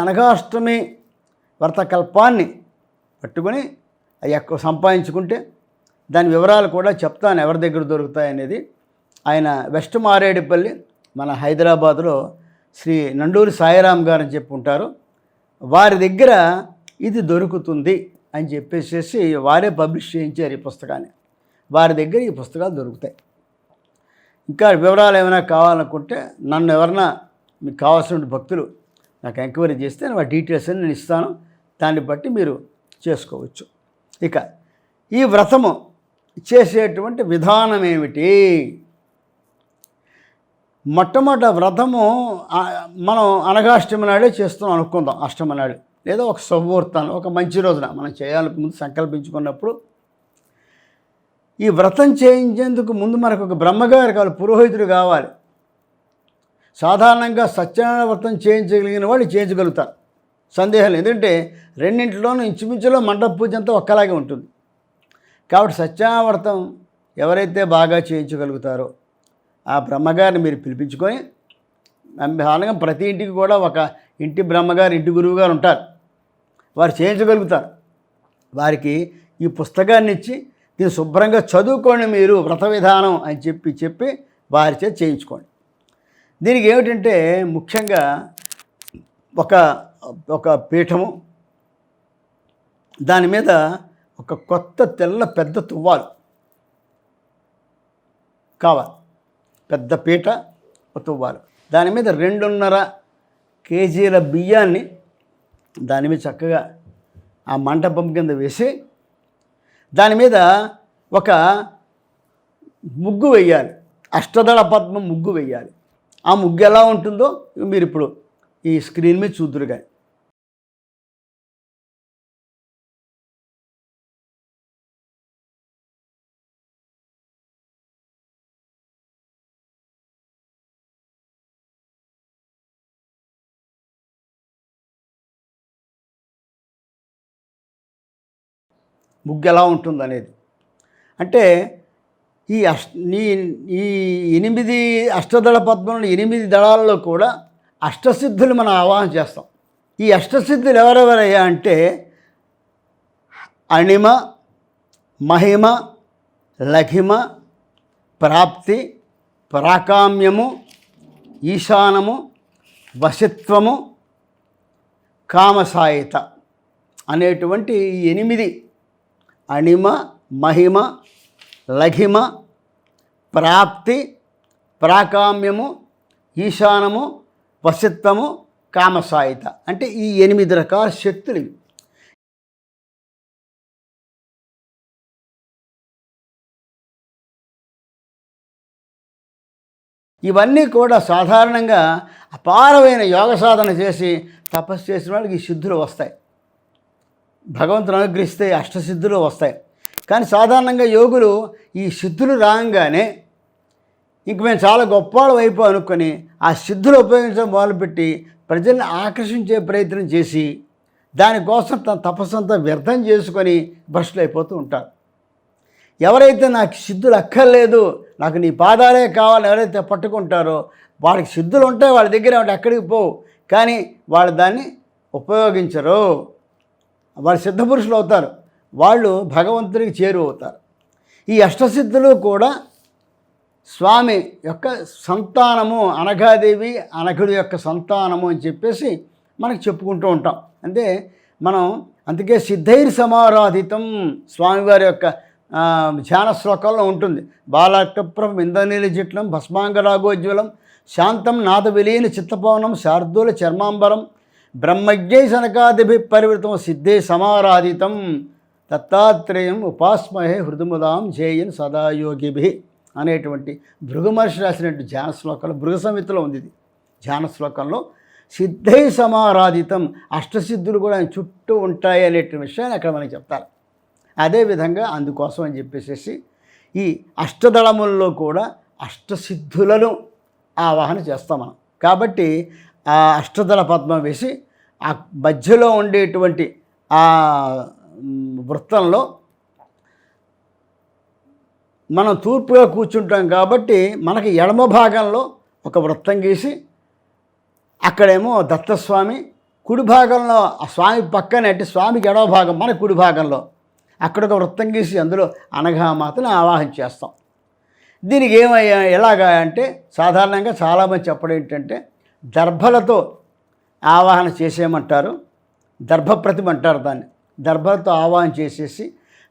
అనఘాష్టమి వ్రతకల్పాన్ని పట్టుకొని అవి ఎక్కువ సంపాదించుకుంటే దాని వివరాలు కూడా చెప్తాను ఎవరి దగ్గర దొరుకుతాయనేది. ఆయన వెస్ట్ మారేడుపల్లి మన హైదరాబాదులో శ్రీ నండూరి సాయిరామ్ గారు అని చెప్పి ఉంటారు. వారి దగ్గర ఇది దొరుకుతుంది అని చెప్పేసి వారే పబ్లిష్ చేయించారు ఈ పుస్తకాన్ని. వారి దగ్గర ఈ పుస్తకాలు దొరుకుతాయి. ఇంకా వివరాలు ఏమైనా కావాలనుకుంటే నన్ను ఎవరన్నా మీకు కావాల్సిన భక్తులు నాకు ఎంక్వైరీ చేస్తే నా డీటెయిల్స్ అని నేను ఇస్తాను. దాన్ని బట్టి మీరు చేసుకోవచ్చు. ఇక ఈ వ్రతము చేసేటువంటి విధానం ఏమిటి? మొట్టమొదట వ్రతము మనం అనఘాష్టమి నాడే చేస్తున్నాం అనుకుందాం. అష్టమి నాడు లేదా ఒక శుభముహూర్తాన్ని ఒక మంచి రోజున మనం చేయాలని ముందు సంకల్పించుకున్నప్పుడు ఈ వ్రతం చేయించేందుకు ముందు మనకు ఒక బ్రహ్మగారు కావాలి, పురోహితుడు కావాలి. సాధారణంగా సత్యనారాయణ వ్రతం చేయించగలిగిన వాళ్ళు చేయించగలుగుతారు, సందేహం లేదు. ఎందుకంటే రెండింటిలోనూ ఇంచుమించులో మండప పూజ అంతా ఒక్కలాగే ఉంటుంది. కాబట్టి సత్యనారాయణ వ్రతం ఎవరైతే బాగా చేయించగలుగుతారో ఆ బ్రహ్మగారిని మీరు పిలిపించుకొని, సాధారణంగా ప్రతి ఇంటికి కూడా ఒక ఇంటి బ్రహ్మగారు ఇంటి గురువు గారు ఉంటారు, వారు చేయించగలుగుతారు. వారికి ఈ పుస్తకాన్ని ఇచ్చి దీన్ని శుభ్రంగా చదువుకోండి మీరు వ్రత విధానం అని చెప్పి వారి చేత చేయించుకోండి. దీనికి ఏమిటంటే ముఖ్యంగా ఒక పీఠము, దాని మీద ఒక కొత్త తెల్ల పెద్ద తువ్వాలు కావాలి, పెద్ద పీట తువ్వాలు, దాని మీద 2.5 కేజీల బియ్యాన్ని దాని మీద చక్కగా ఆ మంటపం కింద వేసి దాని మీద ఒక ముగ్గు వేయాలి, అష్టదళ పద్మం ముగ్గు వేయాలి. ఆ ముగ్గు ఎలా ఉంటుందో మీరు ఇప్పుడు ఈ స్క్రీన్ మీద చూద్దురు. కానీ ముగ్గు ఎలా ఉంటుంది అనేది అంటే ఈ 8 అష్టదళ పద్మంలో 8 దళాల్లో కూడా అష్టసిద్ధులు మనం ఆవాహన చేస్తాం. ఈ అష్టసిద్ధులు ఎవరెవరయ్యా అంటే అణిమ, మహిమ, లఘిమ, ప్రాప్తి, పరాకామ్యము, ఈశానము, వశిత్వము, కామసాయిత అనేటువంటి ఈ 8 అణిమ, మహిమ, లఘిమ, ప్రాప్తి, ప్రాకామ్యము, ఈశానము, వశిత్వము, కామసాయిత అంటే ఈ 8 రకాల శక్తులు. ఇవన్నీ కూడా సాధారణంగా అపారమైన యోగ సాధన చేసి తపస్సు చేసిన వాళ్ళకి ఈ సిద్ధులు వస్తాయి. భగవంతుని అనుగ్రహిస్తే అష్టసిద్ధులు వస్తాయి. కానీ సాధారణంగా యోగులు ఈ సిద్ధులు రాగానే ఇంక మేము చాలా గొప్పవాళ్ళం అయిపో అనుకొని ఆ సిద్ధులు ఉపయోగించడం మొదలుపెట్టి ప్రజల్ని ఆకర్షించే ప్రయత్నం చేసి దానికోసం తన తపస్సు అంతా వ్యర్థం చేసుకొని భ్రష్టులు అయిపోతూ ఉంటారు. ఎవరైతే నాకు సిద్ధులు అక్కర్లేదు, నాకు నీ పాదాలే కావాలని ఎవరైతే పట్టుకుంటారో వాళ్ళకి సిద్ధులు ఉంటాయి, వాళ్ళ దగ్గర ఉంటే ఎక్కడికి పోవు, కానీ వాళ్ళు దాన్ని ఉపయోగించరు. వాళ్ళు సిద్ధపురుషులు అవుతారు, వాళ్ళు భగవంతుడికి చేరువవుతారు. ఈ అష్టసిద్ధులు కూడా స్వామి యొక్క సంతానము, అనఘాదేవి అనఘుడి యొక్క సంతానము అని చెప్పేసి మనకు చెప్పుకుంటూ ఉంటాం. అంటే మనం అందుకే సిద్ధైర్ సమారాధితం స్వామివారి యొక్క ధ్యాన శ్లోకంలో ఉంటుంది. బాలకప్రం ఇంద్రనీలజిట్లం భస్మాంగరాగోజ్వలం శాంతం నాద విలీన చిత్తపవనం శార్దూల చర్మాంబరం బ్రహ్మజ్ఞై సనకాదిభి పరివృతం సిద్ధే సమారాధితం దత్తాత్రేయం ఉపాస్మహే హృదముదాం జేయన్ సదాయోగిభి అనేటువంటి భృగు మహర్షి రాసినట్టు ధ్యాన శ్లోకంలో భృగు సంహితలో ఉంది. ఇది ధ్యాన శ్లోకంలో సిద్ధై సమారాధితం అష్టసిద్ధులు కూడా ఆయన చుట్టూ ఉంటాయి అనేటువంటి విషయాన్ని అక్కడ మనకి చెప్తారు. అదేవిధంగా అందుకోసం అని చెప్పేసి ఈ అష్టదళముల్లో కూడా అష్టసిద్ధులను ఆవాహన చేస్తాం మనం. కాబట్టి ఆ అష్టదళ పద్మం వేసి ఆ మధ్యలో ఉండేటువంటి ఆ వృత్తంలో మనం తూర్పుగా కూర్చుంటాం కాబట్టి మనకి ఎడమ భాగంలో ఒక వృత్తం గీసి అక్కడేమో దత్తస్వామి, కుడి భాగంలో ఆ స్వామి పక్కనే, అంటే స్వామికి ఎడవ భాగం మన కుడి భాగంలో అక్కడ ఒక వృత్తం గీసి అందులో అనఘామాతను ఆవాహన చేస్తాం. దీనికి ఎలాగా అంటే సాధారణంగా చాలామంది చెప్పడం ఏంటంటే దర్భలతో ఆవాహన చేసేయమంటారు. దర్భ ప్రతిమ అంటారు దాన్ని. దర్భలతో ఆవాహన చేసేసి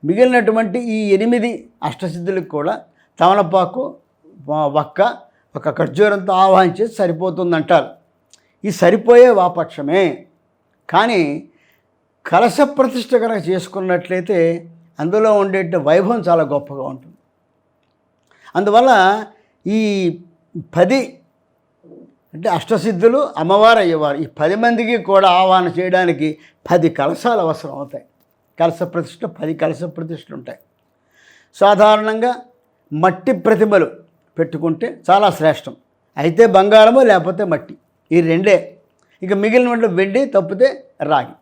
మిగిలినటువంటి ఈ 8 అష్టసిద్ధులకు కూడా తమలపాకు, వక్క, ఒక ఖర్జూరంతో ఆవాహన చేసి సరిపోతుందంటారు. ఈ సరిపోయే వాపక్షమే. కానీ కలశ ప్రతిష్ఠ కనుక చేసుకున్నట్లయితే అందులో ఉండే వైభవం చాలా గొప్పగా ఉంటుంది. అందువల్ల ఈ 10 అంటే అష్టసిద్ధులు అమ్మవారు అయ్యేవారు. ఈ 10 మందికి కూడా ఆవాహన చేయడానికి 10 కలశాలు అవసరం అవుతాయి. కలశ ప్రతిష్ఠ 10 కలశ ప్రతిష్ఠలు ఉంటాయి. సాధారణంగా మట్టి ప్రతిమలు పెట్టుకుంటే చాలా శ్రేష్టం. అయితే బంగారము లేకపోతే మట్టి, ఈ రెండే. ఇక మిగిలిన వెండి తప్పితే రాగి.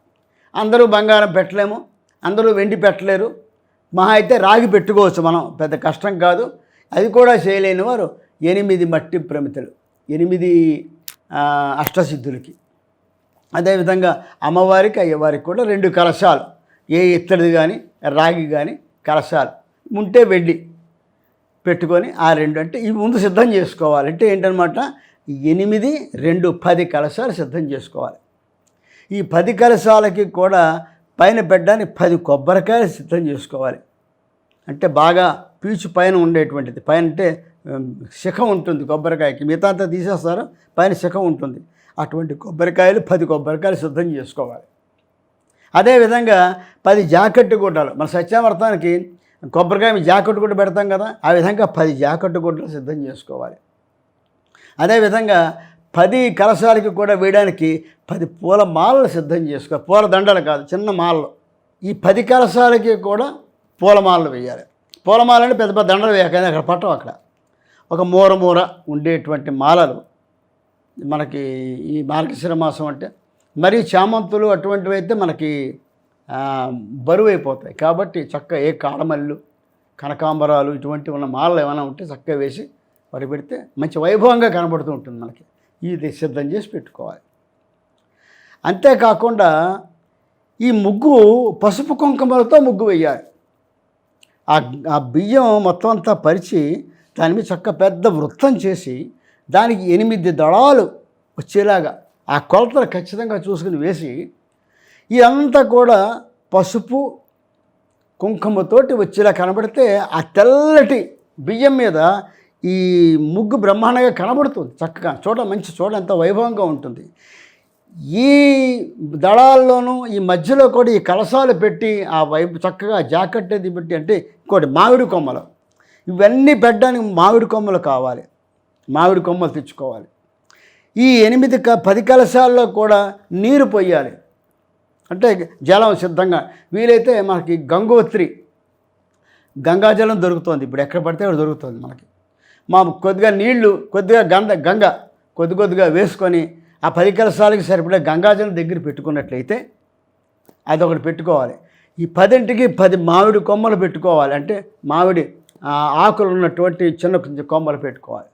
అందరూ బంగారం పెట్టలేము, అందరూ వెండి పెట్టలేరు. మహా అయితే రాగి పెట్టుకోవచ్చు మనం, పెద్ద కష్టం కాదు. అది కూడా చేయలేని వారు 8 మట్టి ప్రమితలు, 8 అష్టసిద్ధులకి. అదేవిధంగా అమ్మవారికి అయ్యవారికి కూడా 2 కలశాలు, ఏ ఇత్తడిది కానీ రాగి కానీ కలశాలు ఉంటే వెండి పెట్టుకొని ఆ 2 అంటే ఇవి ముందు సిద్ధం చేసుకోవాలి. అంటే ఏంటనమాట 8, 2 10 కలశాలు సిద్ధం చేసుకోవాలి. ఈ 10 కలశాలకి కూడా పైన పెట్టడానికి 10 కొబ్బరికాయలు సిద్ధం చేసుకోవాలి. అంటే బాగా పీచు పైన ఉండేటువంటిది. పైన అంటే శిఖం ఉంటుంది కొబ్బరికాయకి, మిగతా అంతా తీసేస్తారు, పైన శిఖం ఉంటుంది. అటువంటి కొబ్బరికాయలు 10 కొబ్బరికాయలు సిద్ధం చేసుకోవాలి. అదేవిధంగా 10 జాకెట్టు గుడ్డలు, మన సత్యావర్తానికి కొబ్బరికాయ జాకెట్టు గుడ్డ పెడతాం కదా, ఆ విధంగా 10 జాకెట్టు గుడ్డలు సిద్ధం చేసుకోవాలి. అదేవిధంగా 10 కలశాలకి కూడా వేయడానికి 10 పూల మాలలు సిద్ధం చేసుకోవాలి. పూల దండలు కాదు, చిన్న మాలలు. ఈ 10 కలశాలకి కూడా పూలమాలలు వేయాలి. పూలమాల అంటే పెద్ద పెద్ద దండలు వేయక అక్కడ పట్టం. అక్కడ ఒక మూర ఉండేటువంటి మాలలు మనకి ఈ మార్గశిర మాసం అంటే మరీ చామంతులు అటువంటివి అయితే మనకి బరువు అయిపోతాయి. కాబట్టి చక్కగా ఏ కాడమల్లు, కనకాంబరాలు ఇటువంటి ఉన్న మాలలు ఏమైనా ఉంటే చక్కగా వేసి వాటి పెడితే మంచి వైభవంగా కనబడుతూ ఉంటుంది మనకి. ఇది సిద్ధం చేసి పెట్టుకోవాలి. అంతేకాకుండా ఈ ముగ్గు పసుపు కుంకుమలతో ముగ్గు వేయాలి. ఆ బియ్యం మొత్తం అంతా పరిచి దాని మీద చక్క పెద్ద వృత్తం చేసి దానికి 8 దళాలు వచ్చేలాగా ఆ కొలతలు ఖచ్చితంగా చూసుకుని వేసి ఇదంతా కూడా పసుపు కుంకుమతోటి వచ్చేలా కనబడితే ఆ తెల్లటి బియ్యం మీద ఈ ముగ్గు బ్రహ్మాండంగా కనబడుతుంది. చక్కగా మంచి ఎంత వైభవంగా ఉంటుంది. ఈ దళాల్లోనూ ఈ మధ్యలో కూడా ఈ కలశాలు పెట్టి ఆ వైపు చక్కగా జాకెట్ అది పెట్టి, అంటే ఇంకోటి మామిడి కొమ్మలు, ఇవన్నీ పెట్టడానికి మామిడి కొమ్మలు కావాలి. మామిడి కొమ్మలు తెచ్చుకోవాలి. ఈ 10 కలశాల్లో కూడా నీరు పొయ్యాలి. అంటే జలం సిద్ధంగా, వీలైతే మనకి గంగాజలం దొరుకుతుంది. ఇప్పుడు ఎక్కడ పడితే అక్కడ దొరుకుతుంది మనకి. కొద్దిగా నీళ్లు, కొద్దిగా గంగ కొద్దిగా వేసుకొని ఆ 10 కలశాలకి సరిపడే గంగాజలం దగ్గర పెట్టుకున్నట్లయితే అదొకటి పెట్టుకోవాలి. ఈ 10ంటికి 10 మామిడి కొమ్మలు పెట్టుకోవాలి. అంటే మామిడి ఆకులు ఉన్నటువంటి చిన్న కొమ్మలు పెట్టుకోవాలి.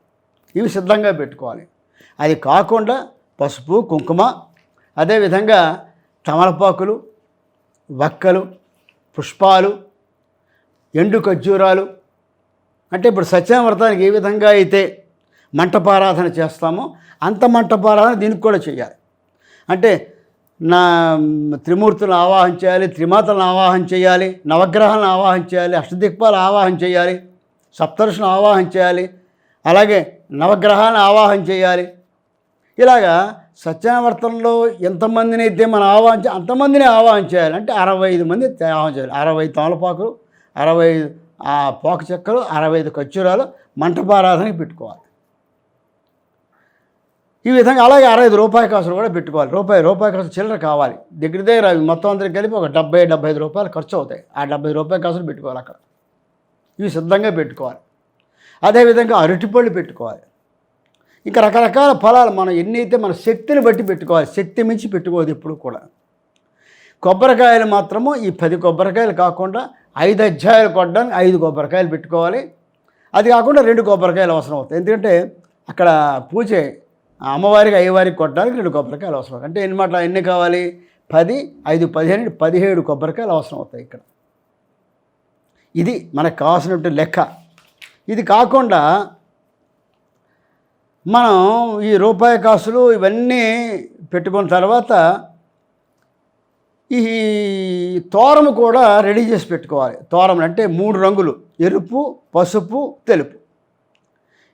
ఇవి సిద్ధంగా పెట్టుకోవాలి. అది కాకుండా పసుపు, కుంకుమ, అదేవిధంగా తమలపాకులు, వక్కలు, పుష్పాలు, ఎండు ఖర్జూరాలు. అంటే ఇప్పుడు సత్యావ్రతానికి ఏ విధంగా అయితే మంటపారాధన చేస్తామో అంత మంటపారాధన దీనికి కూడా చేయాలి. అంటే నా త్రిమూర్తులను ఆవాహన చేయాలి, త్రిమాతలను ఆవాహన చేయాలి, నవగ్రహాలను ఆవాహన చేయాలి, అష్టదిక్పాలను ఆవాహన చేయాలి, సప్తఋషులను ఆవాహన చేయాలి, అలాగే నవగ్రహాలను ఆవాహన చేయాలి. ఇలాగా సత్యావర్తనలో ఎంతమందిని అయితే మనం అంతమందిని ఆవాహన చేయాలి. అంటే 65 మంది ఆవాహన చేయాలి. 65 తమలపాకులు, 65 పోక చెక్కలు, 65 ఖర్జూరాలు మంటపారాధనకి పెట్టుకోవాలి. ఈ విధంగా అలాగే 65 రూపాయి కాసులు కూడా పెట్టుకోవాలి. రూపాయి కాసు చిల్లర కావాలి. దగ్గర మొత్తం అందరికి కలిపి ఒక 70-75 రూపాయలు ఖర్చు అవుతాయి. ఆ 70 రూపాయి కాసులు పెట్టుకోవాలి అక్కడ. ఇవి సిద్ధంగా పెట్టుకోవాలి. అదేవిధంగా అరటిపళ్ళు పెట్టుకోవాలి. ఇంకా రకరకాల ఫలాలు మనం ఎన్నైతే మన శక్తిని బట్టి పెట్టుకోవాలి. శక్తి మించి పెట్టుకోవద్దు ఎప్పుడు కూడా. కొబ్బరికాయలు మాత్రము ఈ 10 కొబ్బరికాయలు కాకుండా 5 అధ్యాయాలు కొట్టడానికి 5 కొబ్బరికాయలు పెట్టుకోవాలి. అది కాకుండా 2 కొబ్బరికాయలు అవసరం అవుతాయి. ఎందుకంటే అక్కడ పూజ అమ్మవారికి అయ్యవారికి కొట్టడానికి 2 కొబ్బరికాయలు అవసరం. అంటే ఎన్ని కావాలి? 10, 5, 15, 17 కొబ్బరికాయలు అవసరం అవుతాయి ఇక్కడ. ఇది మనకు కావాల్సినటువంటి లెక్క. ఇది కాకుండా మనం ఈ రూపాయి కాసులు ఇవన్నీ పెట్టుకున్న తర్వాత ఈ తోరము కూడా రెడీ చేసి పెట్టుకోవాలి. తోరం అంటే 3 రంగులు, ఎరుపు, పసుపు, తెలుపు.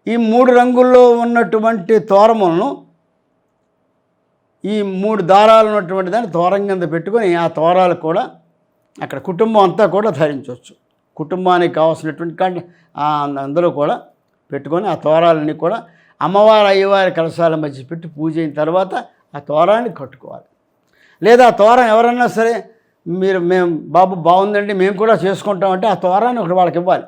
ఈ 3 రంగుల్లో ఉన్నటువంటి తోరములను ఈ 3 దారాలు ఉన్నటువంటి దాన్ని తోరం కింద పెట్టుకొని ఆ తోరాలు కూడా అక్కడ కుటుంబం అంతా కూడా ధరించవచ్చు. కుటుంబానికి కావాల్సినటువంటి అందులో కూడా పెట్టుకొని ఆ తోరాలన్నీ కూడా అమ్మవారి అయ్యవారి కలశాల మధ్య పెట్టి పూజ అయిన తర్వాత ఆ తోరాన్ని కట్టుకోవాలి. లేదా ఆ తోరం ఎవరన్నా సరే మేము బాబు బాగుందండి మేము కూడా చేసుకుంటామంటే ఆ తోరాన్ని ఒకటి వాళ్ళకి ఇవ్వాలి.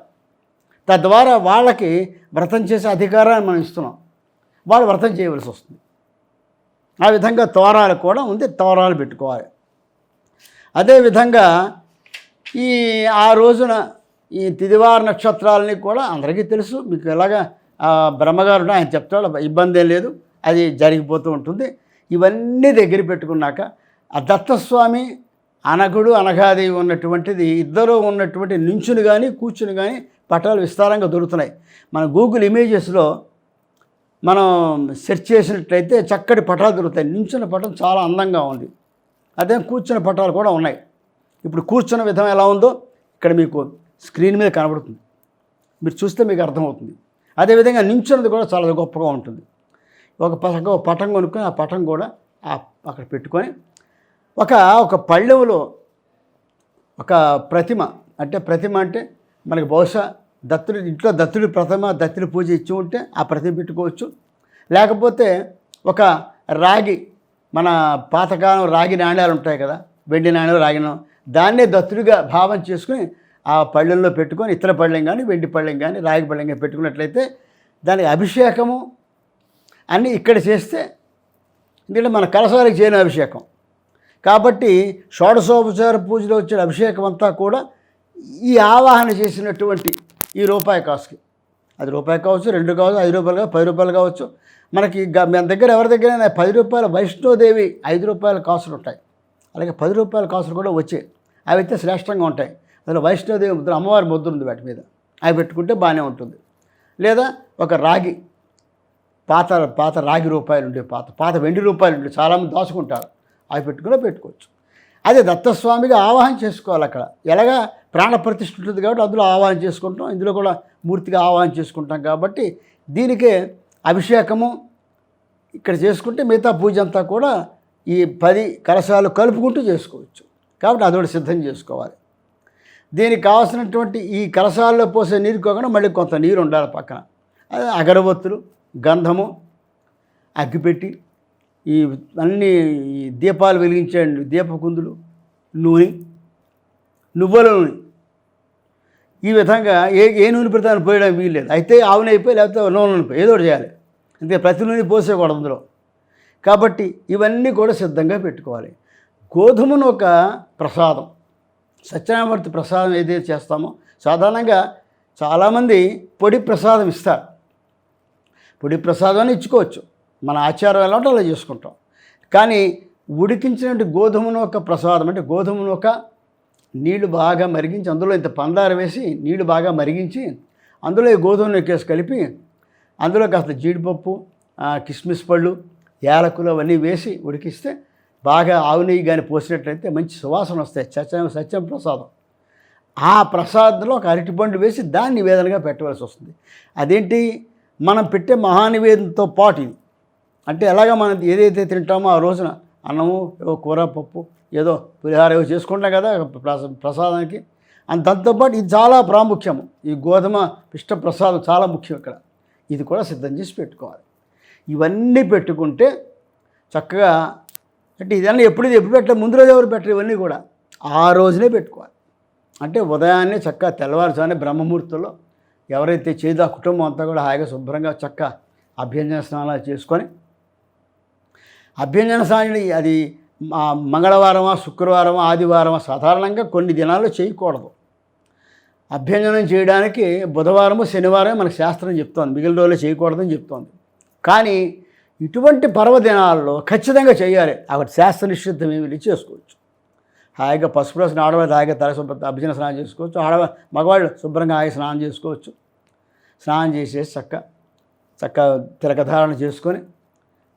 తద్వారా వాళ్ళకి వ్రతం చేసే అధికారాన్ని మనం ఇస్తున్నాం. వాళ్ళు వ్రతం చేయవలసి వస్తుంది. ఆ విధంగా తోరాలు కూడా ఉంది, తోరాలు పెట్టుకోవాలి. అదేవిధంగా ఆ రోజున ఈ తిదివార నక్షత్రాలని కూడా అందరికీ తెలుసు. మీకు ఎలాగా బ్రహ్మగారు ఆయన చెప్తాడు, ఇబ్బంది ఏం లేదు, అది జరిగిపోతూ ఉంటుంది. ఇవన్నీ దగ్గర పెట్టుకున్నాక ఆ దత్తస్వామి అనఘుడు అనఘాదేవి ఉన్నటువంటిది ఇద్దరు ఉన్నటువంటి నించుని కానీ కూర్చుని కానీ పటాలు విస్తారంగా దొరుకుతున్నాయి. మన గూగుల్ ఇమేజెస్లో మనం సెర్చ్ చేసినట్లయితే చక్కటి పటాలు దొరుకుతాయి. నించున్న పటం చాలా అందంగా ఉంది. అదే కూర్చున్న పటాలు కూడా ఉన్నాయి. ఇప్పుడు కూర్చున్న విధం ఎలా ఉందో ఇక్కడ మీకు స్క్రీన్ మీద కనబడుతుంది. మీరు చూస్తే మీకు అర్థమవుతుంది. అదేవిధంగా నించున్నది కూడా చాలా గొప్పగా ఉంటుంది. ఒక పటం కొనుక్కొని ఆ పటం కూడా అక్కడ పెట్టుకొని ఒక పళ్ళెంలో ఒక ప్రతిమ అంటే మనకి బహుశా ఇంట్లో దత్తుడి పూజ ఇచ్చి ఉంటే ఆ ప్రతిమ పెట్టుకోవచ్చు. లేకపోతే ఒక రాగి, మన పాతకాలం రాగి నాణ్యాలు ఉంటాయి కదా, వెండి నాణ్యం రాగి నాణ్యం, దాన్నే దత్తుడిగా భావం చేసుకుని ఆ పళ్ళెంలో పెట్టుకొని ఇతర పళ్ళెం కానీ వెండి పళ్ళెం కానీ రాగి పళ్ళెం కానీ పెట్టుకున్నట్లయితే దానికి అభిషేకము అన్నీ ఇక్కడ చేస్తే, ఎందుకంటే మన కలశాలకు చేయని అభిషేకం కాబట్టి షోడశోపచార పూజలో వచ్చిన అభిషేకం అంతా కూడా ఈ ఆవాహన చేసినటువంటి ఈ రూపాయి కాసుకి, అది రూపాయి కావచ్చు, 2 కావచ్చు, 5 రూపాయలు కావచ్చు, 10 రూపాయలు కావచ్చు. మనకి మన దగ్గర ఎవరి దగ్గరైనా 10 రూపాయల వైష్ణోదేవి 5 రూపాయల కాసులు ఉంటాయి. అలాగే 10 రూపాయల కాసులు కూడా వచ్చాయి. అవి అయితే శ్రేష్టంగా ఉంటాయి. అందులో వైష్ణోదేవి ముద్ర, అమ్మవారి ముద్ర ఉంది వాటి మీద. అవి పెట్టుకుంటే బాగానే ఉంటుంది. లేదా ఒక రాగి పాత రాగి రూపాయలు ఉండే పాత వెండి రూపాయలు ఉండే చాలామంది దాచుకుంటారు. అవి పెట్టుకోవచ్చు. అదే దత్తస్వామిగా ఆవాహన చేసుకోవాలి. అక్కడ ఎలాగా ప్రాణప్రతిష్ఠ ఉంటుంది కాబట్టి అందులో ఆవాహన చేసుకుంటాం, ఇందులో కూడా మూర్తిగా ఆవాహన చేసుకుంటాం. కాబట్టి దీనికే అభిషేకము ఇక్కడ చేసుకుంటే మిగతా పూజ అంతా కూడా ఈ 10 కలశాలు కలుపుకుంటూ చేసుకోవచ్చు. కాబట్టి అదొకటి సిద్ధం చేసుకోవాలి. దీనికి కావాల్సినటువంటి ఈ కలశాల్లో పోసే నీరు కాకుండా మళ్ళీ కొంత నీరు ఉండాలి పక్కన. అదే అగరబత్తులు, గంధము, అగ్గిపెట్టి, ఈ అన్ని దీపాలు వెలిగించే దీపకుందులు, నూనె, నువ్వుల నూనె, ఈ విధంగా ఏ నూనె పెడతాను పోయడానికి వీల్లేదు. అయితే ఆవు నూనె అయిపోయి లేకపోతే నూనె పోయి ఏదో ఒకటి చేయాలి. అంతే, ప్రతి నూనె పోసేకూడదు అందులో. కాబట్టి ఇవన్నీ కూడా సిద్ధంగా పెట్టుకోవాలి. గోధుమను ఒక ప్రసాదం, సత్యనారాయణమూర్తి ప్రసాదం ఏదైతే చేస్తామో సాధారణంగా చాలామంది పొడి ప్రసాదం ఇస్తారు. పొడి ప్రసాదాన్ని ఇచ్చుకోవచ్చు, మన ఆచారం ఎలా ఉంటే అలా చేసుకుంటాం. కానీ ఉడికించినటువంటి గోధుమను ఒక ప్రసాదం అంటే గోధుమను ఒక నీళ్లు బాగా మరిగించి అందులో ఇంత పందార వేసి నీళ్లు బాగా మరిగించి అందులో ఈ గోధుమను ఎక్కేసి కలిపి అందులో కాస్త జీడిపప్పు, కిస్మిస్ పళ్ళు, యాలకులు అవన్నీ వేసి ఉడికిస్తే బాగా ఆవు నెయ్యి కానీ పోసినట్లయితే మంచి సువాసన వస్తాయి. సత్యం ప్రసాదం. ఆ ప్రసాదంలో ఒక అరటిపండు వేసి దాన్ని నివేదనగా పెట్టవలసి వస్తుంది. అదేంటి, మనం పెట్టే మహానివేదనతో పాటు ఇది అంటే ఎలాగ మనం ఏదైతే తింటామో ఆ రోజున అన్నము, ఏవో కూర, పప్పు, ఏదో పులిహార ఏవో చేసుకుంటాం కదా ప్రసాదానికి, దాంతోపాటు ఇది చాలా ప్రాముఖ్యము. ఈ గోధుమ పిష్ట ప్రసాదం చాలా ముఖ్యం ఇక్కడ. ఇది కూడా సిద్ధం చేసి పెట్టుకోవాలి. ఇవన్నీ పెట్టుకుంటే చక్కగా, అంటే ఇదన్నీ ఎప్పుడు పెట్టాలి, ముందు రోజు ఎవరు పెట్టరు, ఇవన్నీ కూడా ఆ రోజునే పెట్టుకోవాలి. అంటే ఉదయాన్నే చక్కగా తెల్లవారుజామునే బ్రహ్మముహూర్తంలో ఎవరైతే చేదో ఆ కుటుంబం అంతా కూడా హాయిగా శుభ్రంగా చక్కగా అభ్యంజన స్నానాలు చేసుకొని, అభ్యంజన స్నానం అది మంగళవారమా, శుక్రవారమా, ఆదివారమా, సాధారణంగా కొన్ని దినాల్లో చేయకూడదు. అభ్యంజనం చేయడానికి బుధవారము, శనివారమే మనకు శాస్త్రం చెప్తోంది, మిగిలిన రోజులు చేయకూడదని చెప్తోంది. కానీ ఇటువంటి పర్వదినాల్లో ఖచ్చితంగా చేయాలి. అక్కడ శాస్త్రనిశ్చితం ఏమి చేసుకోవచ్చు. హాయిగా పసుపు రాసిన ఆడవాళ్ళు హాయిగా తల అభిజన స్నానం చేసుకోవచ్చు. మగవాళ్ళు శుభ్రంగా హాయిగా స్నానం చేసుకోవచ్చు. స్నానం చేసేసి చక్క తిలకధారణ చేసుకొని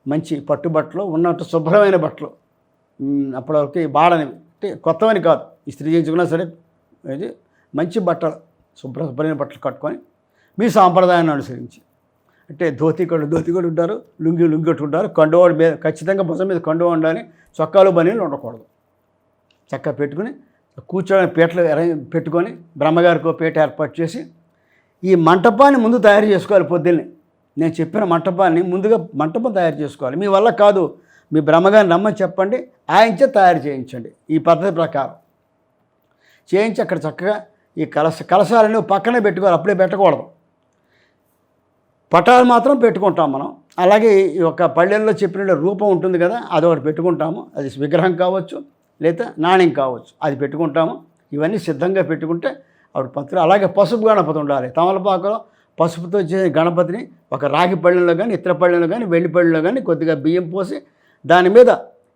మంచి పట్టుబట్టలు ఉన్నట్టు శుభ్రమైన బట్టలు, అప్పటివరకు బాడనివి అంటే కొత్తవని కాదు, ఇస్త్రీ చేయించుకున్నా సరే ఇది మంచి బట్టలు శుభ్రమైన బట్టలు కట్టుకొని మీ సాంప్రదాయాన్ని అనుసరించి, అంటే ధోతి కూడా ఉంటారు, లుంగి కట్టుకుంటారు, కండువాడు మీద ఖచ్చితంగా భుజం మీద కండువా ఉండాలి, చొక్కాలు బనీలు ఉండకూడదు. చక్కగా పెట్టుకుని కూర్చోని పీటలు పెట్టుకొని బ్రహ్మగారికి పీట ఏర్పాటు చేసి ఈ మంటపాన్ని ముందు తయారు చేసుకోవాలి. పొద్దున్నే నేను చెప్పిన మంటపాన్ని ముందుగా మంటపం తయారు చేసుకోవాలి. మీ వల్ల కాదు, మీ బ్రహ్మగారిని రమ్మని చెప్పండి, ఆయనచే తయారు చేయించండి. ఈ పద్ధతి ప్రకారం చేయించి అక్కడ చక్కగా ఈ కలశాలను పక్కనే పెట్టుకోవాలి, అప్పుడే పెట్టకూడదు. పటాలు మాత్రం పెట్టుకుంటాం మనం. అలాగే ఈ యొక్క పళ్ళెల్లో చెప్పిన రూపం ఉంటుంది కదా, అదొకటి పెట్టుకుంటాము. అది విగ్రహం కావచ్చు లేదా నాణ్యం కావచ్చు, అది పెట్టుకుంటాము. ఇవన్నీ సిద్ధంగా పెట్టుకుంటే ఆవిడ పంతులు. అలాగే పసుపు గణపతి ఉండాలి. తమలపాకులో పసుపుతో చేసే గణపతిని ఒక రాగి పళ్ళెంలో కానీ ఇతర పళ్ళెంలో కానీ వెండి పళ్ళెంలో కానీ కొద్దిగా బియ్యం పోసి దాని మీద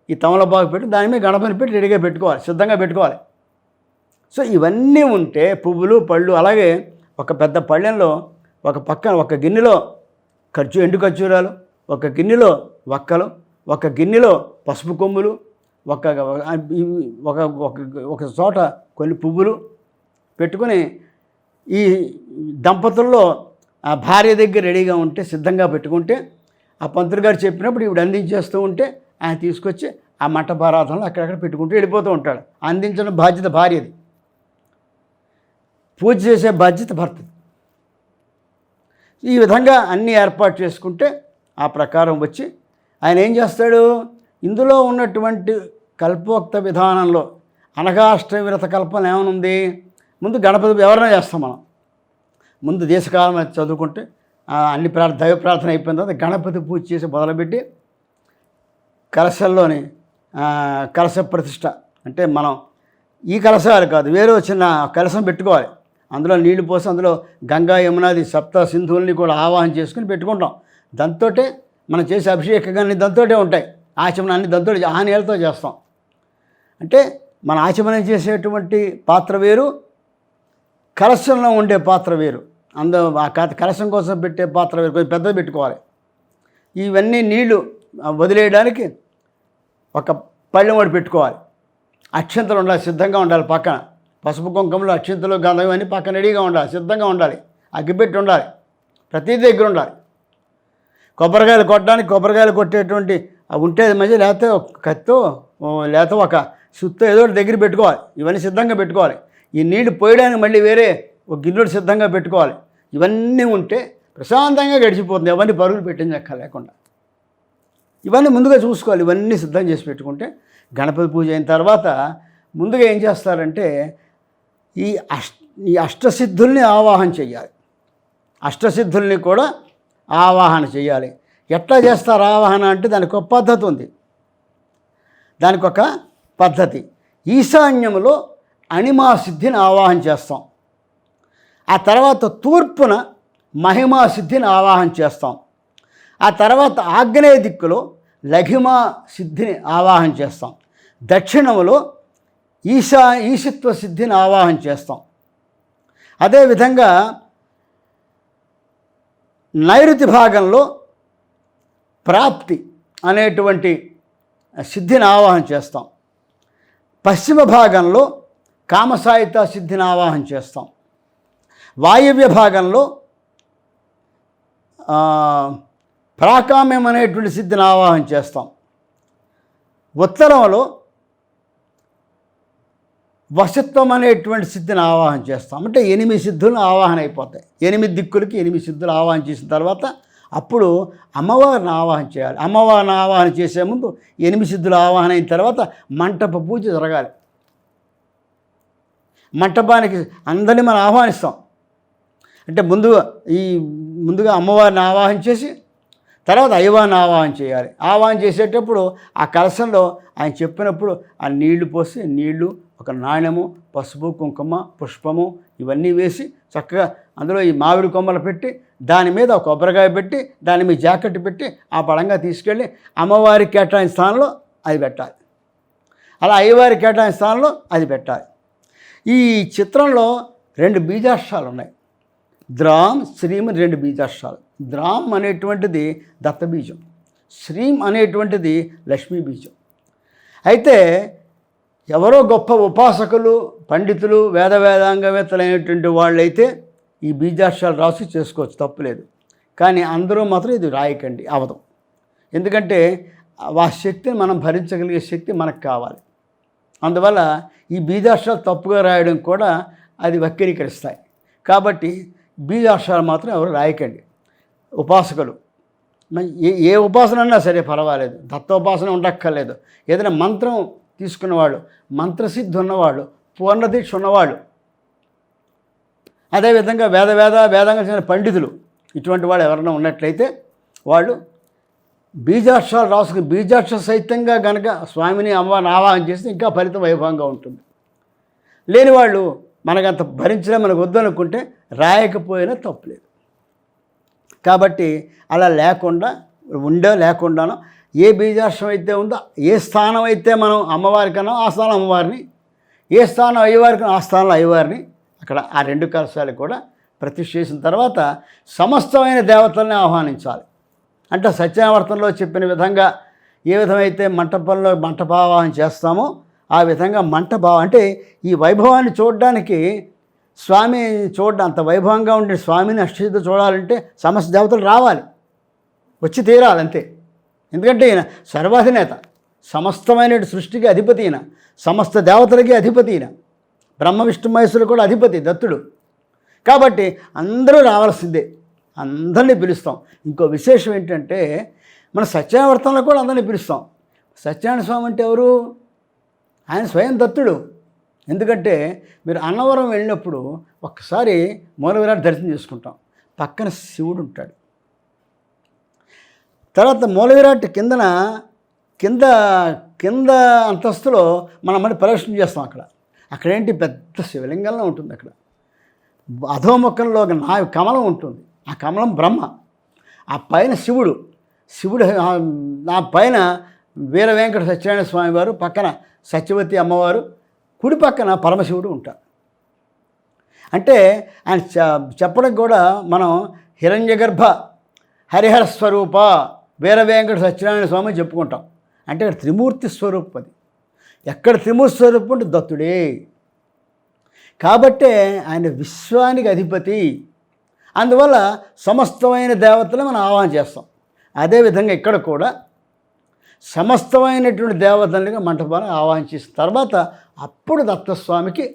ఈ తమలపాకు పెట్టి దాని మీద గణపతిని పెట్టి రెడీగా పెట్టుకోవాలి, సిద్ధంగా పెట్టుకోవాలి. సో ఇవన్నీ ఉంటే పువ్వులు పళ్ళు, అలాగే ఒక పెద్ద పళ్ళెంలో ఒక పక్కన ఒక గిన్నెలో ఎండు ఖర్జూరాలు, ఒక గిన్నెలో వక్కలు, ఒక గిన్నెలో పసుపు కొమ్ములు, ఒక ఒక చోట కొన్ని పువ్వులు పెట్టుకొని ఈ దంపతుల్లో ఆ భార్య దగ్గర రెడీగా ఉంటే సిద్ధంగా పెట్టుకుంటే ఆ పంతులు గారు చెప్పినప్పుడు ఇవిడు అందించేస్తూ ఉంటే ఆయన తీసుకొచ్చి ఆ మంటపారాధనలో అక్కడక్కడ పెట్టుకుంటూ వెళ్ళిపోతూ ఉంటాడు. అందించడం బాధ్యత భార్యది, పూజ చేసే బాధ్యత భర్తది. ఈ విధంగా అన్నీ ఏర్పాటు చేసుకుంటే ఆ ప్రకారం వచ్చి ఆయన ఏం చేస్తాడు, ఇందులో ఉన్నటువంటి కల్పోక్త విధానంలో అనఘాష్టవిరత కల్పన ఏమనుంది, ముందు గణపతి ఎవరైనా చేస్తాం మనం. ముందు దేశకాలం చదువుకుంటే అన్ని దైవ ప్రార్థన అయిపోయిన తర్వాత గణపతి పూజ చేసి మొదలుపెట్టి కలశంలోని కలశ ప్రతిష్ట, అంటే మనం ఈ కలశాలు కాదు, వేరే చిన్న కలశం పెట్టుకోవాలి. అందులో నీళ్లు పోసి అందులో గంగా యమునాది సప్త సింధువుల్ని కూడా ఆవాహన చేసుకుని పెట్టుకుంటాం. దాంతో మనం చేసే అభిషేకాన్ని దాంతో ఉంటాయి, ఆచమనం అన్ని దాంతో ఆ నీళ్ళతో చేస్తాం. అంటే మన ఆచమనం చేసేటువంటి పాత్ర వేరు, కలశంలో ఉండే పాత్ర వేరు. ఆ కలశం కోసం పెట్టే పాత్ర వేరు, కొంచెం పెద్దది పెట్టుకోవాలి. ఇవన్నీ నీళ్లు వదిలేయడానికి ఒక పళ్ళెం ఒకటి పెట్టుకోవాలి. అక్షంతలు ఉండాలి, సిద్ధంగా ఉండాలి. పక్కన పసుపు కుంకుమలు, అక్షంతలు, గంధం ఇవన్నీ పక్కన రెడీగా ఉండాలి, సిద్ధంగా ఉండాలి. అగ్గిపెట్టి ఉండాలి, ప్రతి దగ్గర ఉండాలి. కొబ్బరికాయలు కొట్టడానికి కొబ్బరికాయలు కొట్టేటువంటి ఉంటే మధ్య లేకపోతే ఒక కత్తో లేకపోతే ఒక సుత్తో ఏదో దగ్గర పెట్టుకోవాలి. ఇవన్నీ సిద్ధంగా పెట్టుకోవాలి. ఈ నీళ్లు పోయడానికి మళ్ళీ వేరే ఒక గిన్నెడు సిద్ధంగా పెట్టుకోవాలి. ఇవన్నీ ఉంటే ప్రశాంతంగా గడిచిపోతుంది, ఎవరిని పరుగులు పెట్టించక్క లేకుండా. ఇవన్నీ ముందుగా చూసుకోవాలి. ఇవన్నీ సిద్ధం చేసి పెట్టుకుంటే గణపతి పూజ అయిన తర్వాత ముందుగా ఏం చేస్తారంటే ఈ అష్టసిద్ధుల్ని ఆవాహన చేయాలి. అష్టసిద్ధుల్ని కూడా ఆవాహన చేయాలి. ఎట్లా చేస్తారు ఆవాహన అంటే దానికి ఒక పద్ధతి ఉంది. దానికి ఒక పద్ధతి. ఈశాన్యంలో అణిమా సిద్ధిని ఆవాహన చేస్తాం. ఆ తర్వాత తూర్పున మహిమా సిద్ధిని ఆవాహన చేస్తాం. ఆ తర్వాత ఆగ్నేయ దిక్కులో లఘిమా సిద్ధిని ఆవాహన చేస్తాం. దక్షిణంలో ఈశిత్వ సిద్ధిని ఆవాహన చేస్తాం. అదేవిధంగా నైరుతి భాగంలో ప్రాప్తి అనేటువంటి సిద్ధిని ఆవాహన చేస్తాం. పశ్చిమ భాగంలో కామసాయిత సిద్ధిని ఆవాహన చేస్తాం. వాయవ్య భాగంలో ప్రాకామ్యం అనేటువంటి సిద్ధిని ఆవాహన చేస్తాం. ఉత్తరంలో వశత్వం అనేటువంటి సిద్ధిని ఆవాహన చేస్తాం. అంటే 8 సిద్ధులు ఆవాహన అయిపోతాయి. 8 దిక్కులకి 8 సిద్ధులు ఆవాహన చేసిన తర్వాత అప్పుడు అమ్మవారిని ఆవాహన చేయాలి. అమ్మవారిని ఆవాహన చేసే ముందు 8 సిద్ధులు ఆవాహన అయిన తర్వాత మంటప పూజ జరగాలి. మంటపానికి అందరినీ మనం ఆహ్వానిస్తాం. అంటే ముందుగా అమ్మవారిని ఆవాహన చేసి తర్వాత అయ్యవారిని ఆవాహన చేయాలి. ఆవాహన చేసేటప్పుడు ఆ కలశంలో ఆయన చెప్పినప్పుడు ఆ నీళ్లు పోసి నీళ్లు, ఒక నాణ్యము, పసుపు, కుంకుమ, పుష్పము ఇవన్నీ వేసి చక్కగా అందులో ఈ మామిడి కొమ్మలు పెట్టి దాని మీద ఒక కొబ్బరికాయ పెట్టి దాని మీద జాకెట్ పెట్టి ఆ పడంగా తీసుకెళ్ళి అమ్మవారికి కేటాయిన స్థానంలో అది పెట్టాలి. అలా అయ్యవారి కేటాయిన స్థానంలో అది పెట్టాలి. ఈ చిత్రంలో 2 బీజాక్షరాలు ఉన్నాయి. ద్రాం, శ్రీం అని 2 బీజాక్షరాలు. ద్రాం అనేటువంటిది దత్తబీజం, శ్రీం అనేటువంటిది లక్ష్మీ బీజం. అయితే ఎవరో గొప్ప ఉపాసకులు, పండితులు, వేదాంగవేత్తలైనటువంటి వాళ్ళైతే ఈ బీజాక్షరాలు రాసి చేసుకోవచ్చు, తప్పులేదు. కానీ అందరూ మాత్రం ఇది రాయకండి, అవదు. ఎందుకంటే ఆ శక్తిని మనం భరించగలిగే శక్తి మనకు కావాలి. అందువల్ల ఈ బీజాక్షరాలు తప్పుగా రాయడం కూడా అది వక్రీకరిస్తాయి. కాబట్టి బీజాక్షరాలు మాత్రం ఎవరు రాయకండి. ఉపాసకులు ఏ ఉపాసన అన్నా సరే పర్వాలేదు, దత్తోపాసన ఉండక్కర్లేదు. ఏదైనా మంత్రం తీసుకున్నవాళ్ళు, మంత్రసిద్ధి ఉన్నవాళ్ళు, పూర్ణదీక్ష ఉన్నవాళ్ళు, అదేవిధంగా వేదాంగం చెందిన పండితులు, ఇటువంటి వాళ్ళు ఎవరైనా ఉన్నట్లయితే వాళ్ళు బీజాక్షరాలు రాసుకుని బీజాక్షర సహితంగా కనుక స్వామిని అమ్మవారిని ఆవాహన చేస్తే ఇంకా ఫలితం వైభవంగా ఉంటుంది. లేని వాళ్ళు మనకంత భరించడం మనకు వద్దనుకుంటే రాయకపోయినా తప్పులేదు. కాబట్టి అలా లేకుండా లేకుండానో ఏ బీజాక్షరం అయితే ఉందో, ఏ స్థానం అయితే మనం అమ్మవారికన్నా ఆ స్థానం అమ్మవారిని, ఏ స్థానం అయ్యవారికన్నా ఆ స్థానంలో అయ్యవారిని అక్కడ ఆ 2 కలశాలు కూడా ప్రతిష్ఠ చేసిన తర్వాత సమస్తమైన దేవతల్ని ఆహ్వానించాలి. అంటే సత్యావర్తనలో చెప్పిన విధంగా ఏ విధమైతే మంటపంలో మంటపావాహన చేస్తామో ఆ విధంగా మంటభావం అంటే ఈ వైభవాన్ని చూడడానికి స్వామి అంత వైభవంగా ఉండే స్వామిని అష్టసిద్ధి చూడాలంటే సమస్త దేవతలు రావాలి, వచ్చి తీరాలి అంతే. ఎందుకంటే ఈయన సర్వాధినేత, సమస్తమైన సృష్టికి అధిపతి, ఈయన సమస్త దేవతలకి అధిపతి, ఈయన బ్రహ్మ విష్ణు మహేశ్వరులు కూడా అధిపతి దత్తుడు. కాబట్టి అందరూ రావాల్సిందే, అందరినీ పిలుస్తాం. ఇంకో విశేషం ఏంటంటే మన సత్యావర్తనలో కూడా అందరినీ పిలుస్తాం. సత్యనారాయణ స్వామి అంటే ఎవరు? ఆయన స్వయం దత్తుడు. ఎందుకంటే మీరు అన్నవరం వెళ్ళినప్పుడు ఒక్కసారి మూలవిరాట్ దర్శనం చేసుకుంటాం, పక్కన శివుడు ఉంటాడు. తర్వాత మూలవిరాట్ కింద అంతస్తులో మనం మళ్ళీ ప్రదర్శన చేస్తాం. అక్కడేంటి పెద్ద శివలింగంలో ఉంటుంది. అక్కడ అధోముఖంలో కమలం ఉంటుంది. ఆ కమలం బ్రహ్మ, ఆ పైన శివుడు ఆ పైన వీర వెంకట సత్యనారాయణ స్వామి వారు, పక్కన సత్యవతి అమ్మవారు, కుడి పక్కన పరమశివుడు ఉంటారు. అంటే ఆయన చెప్పడం కూడా మనం హిరణ్యగర్భ హరిహర స్వరూప వీర వెంకట సత్యనారాయణ స్వామి చెప్పుకుంటాం. అంటే ఇక్కడ త్రిమూర్తి స్వరూపం. అది ఎక్కడ త్రిమూర్తి స్వరూపం అంటే దత్తుడే. కాబట్టే ఆయన విశ్వానికి అధిపతి. అందువల్ల సమస్తమైన దేవతలు మనం ఆవాహన చేస్తాం. అదేవిధంగా ఇక్కడ కూడా సమస్తమైనటువంటి దేవతలుగా మంటపాన్ని ఆవాహన చేసిన తర్వాత అప్పుడు దత్తస్వామికి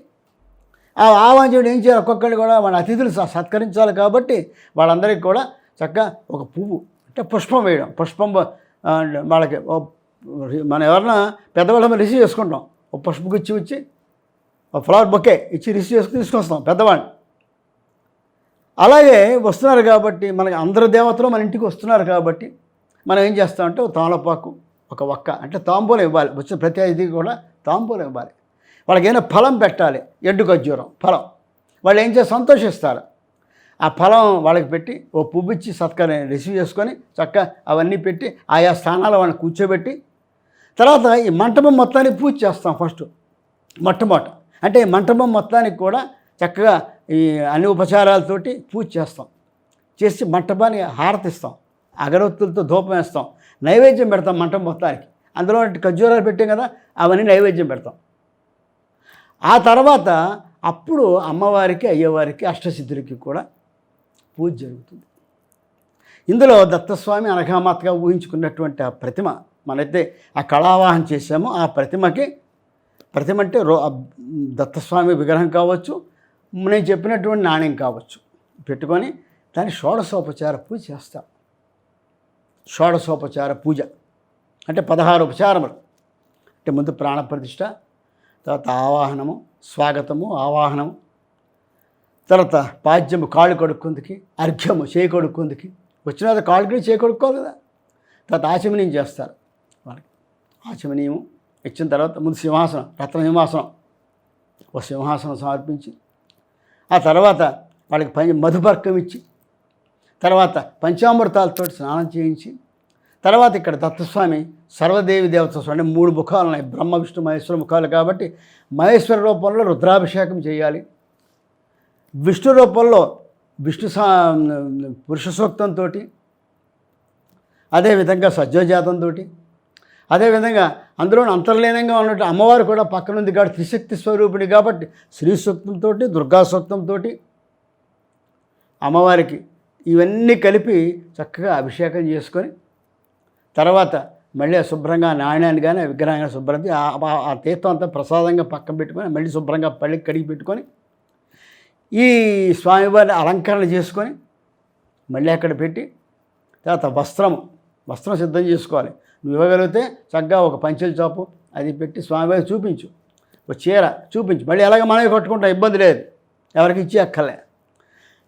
ఆ ఆవాహన చేయడం ఏం చేయాలి? ఒక్కొక్కరిని కూడా మన అతిథులు సత్కరించాలి. కాబట్టి వాళ్ళందరికీ కూడా చక్కగా ఒక పువ్వు అంటే పుష్పం వేయడం, పుష్పం వాళ్ళకి మనం ఎవరన్నా పెద్దవాళ్ళని రిసీవ్ చేసుకుంటాం, ఒక పుష్పం ఇచ్చి ఒక ఫ్లవర్ బొకే ఇచ్చి రిసీవ్ చేసుకుని తీసుకొస్తాం పెద్దవాడిని. అలాగే వస్తున్నారు కాబట్టి మనకి అందరు దేవతలు మన ఇంటికి వస్తున్నారు కాబట్టి మనం ఏం చేస్తామంటే ఒక తామలపాకు, ఒక వక్క అంటే తాంబూలం ఇవ్వాలి. వచ్చిన ప్రతి అతిథికి కూడా తాంబూలం ఇవ్వాలి. వాళ్ళకి ఏమైనా ఫలం పెట్టాలి, ఎండు ఖర్జూరం ఫలం. వాళ్ళు ఏం చేసి సంతోషిస్తారు. ఆ ఫలం వాళ్ళకి పెట్టి ఓ పువ్వు ఇచ్చి సత్కారం రిసీవ్ చేసుకొని చక్కగా అవన్నీ పెట్టి ఆయా స్థానాలు వాళ్ళని కూర్చోబెట్టి తర్వాత ఈ మంటపం మొత్తానికి పూజ చేస్తాం. ఫస్ట్ మొట్టమొదట అంటే మంటపం మొత్తానికి కూడా చక్కగా ఈ అన్ని ఉపచారాలతోటి పూజ చేస్తాం. చేసి మంటపాన్ని హారతిస్తాం, అగరొత్తులతో ధూపం వేస్తాం, నైవేద్యం పెడతాం మంటపం మొత్తానికి. అందులో ఖర్జూరాలు పెట్టాం కదా, అవన్నీ నైవేద్యం పెడతాం. ఆ తర్వాత అప్పుడు అమ్మవారికి, అయ్యవారికి, అష్టసిద్ధులకి కూడా పూజ జరుగుతుంది. ఇందులో దత్తస్వామి అనఘామాతగా ఊహించుకున్నటువంటి ఆ ప్రతిమ మనైతే ఆ కళావాహన చేసామో ఆ ప్రతిమ అంటే దత్తస్వామి విగ్రహం కావచ్చు, నేను చెప్పినటువంటి నాణ్యం కావచ్చు పెట్టుకొని దాన్ని షోడశోపచార పూజ చేస్తాం. షోడశోపచార పూజ అంటే 16 ఉపచారములు. అంటే ముందు ప్రాణప్రతిష్ఠ, తర్వాత ఆవాహనము, స్వాగతము, ఆవాహనము, తర్వాత పాద్యము కాళ్ళు కడుక్కుందికి, అర్ఘ్యము చేయి కడుక్కుందికి. వచ్చిన కాళ్ళకి చేయి కడుక్కోవాలి కదా, తర్వాత ఆచమనీయం చేస్తారు వాళ్ళకి. ఆచమనీయం ఇచ్చిన తర్వాత ముందు సింహాసనం, రత్న సింహాసనం, ఒక సింహాసనం సమర్పించి ఆ తర్వాత వాళ్ళకి మధుపర్కం ఇచ్చి తర్వాత పంచామృతాలతో స్నానం చేయించి తర్వాత ఇక్కడ దత్తస్వామి సర్వదేవి దేవత అంటే 3 ముఖాలు ఉన్నాయి, బ్రహ్మ విష్ణు మహేశ్వర ముఖాలు కాబట్టి మహేశ్వర రూపంలో రుద్రాభిషేకం చేయాలి. విష్ణు రూపంలో పురుష సూక్తంతో, అదేవిధంగా సజ్జోజాతంతో, అదేవిధంగా అందులో అంతర్లీనంగా ఉన్నట్టు అమ్మవారు కూడా పక్కనుంది కాబట్టి త్రిశక్తి స్వరూపిణి కాబట్టి శ్రీ సూక్తంతో, దుర్గా సూక్తంతో అమ్మవారికి ఇవన్నీ కలిపి చక్కగా అభిషేకం చేసుకొని తర్వాత మళ్ళీ శుభ్రంగా నాణ్యాన్ని కానీ విగ్రహాన్ని శుభ్రంగా ఆ తీర్థం అంతా ప్రసాదంగా పక్కన పెట్టుకొని మళ్ళీ శుభ్రంగా పళ్ళకి కడిగి పెట్టుకొని ఈ స్వామివారిని అలంకరణ చేసుకొని మళ్ళీ అక్కడ పెట్టి తర్వాత వస్త్రం సిద్ధం చేసుకోవాలి. నువ్వు ఇవ్వగలిగితే చక్కగా ఒక పంచెల చాపు అది పెట్టి స్వామివారికి చూపించు, ఒక చీర చూపించు. మళ్ళీ ఎలాగ మనమే కట్టుకుంటాం, ఇబ్బంది లేదు, ఎవరికి ఇచ్చి అక్కర్లే.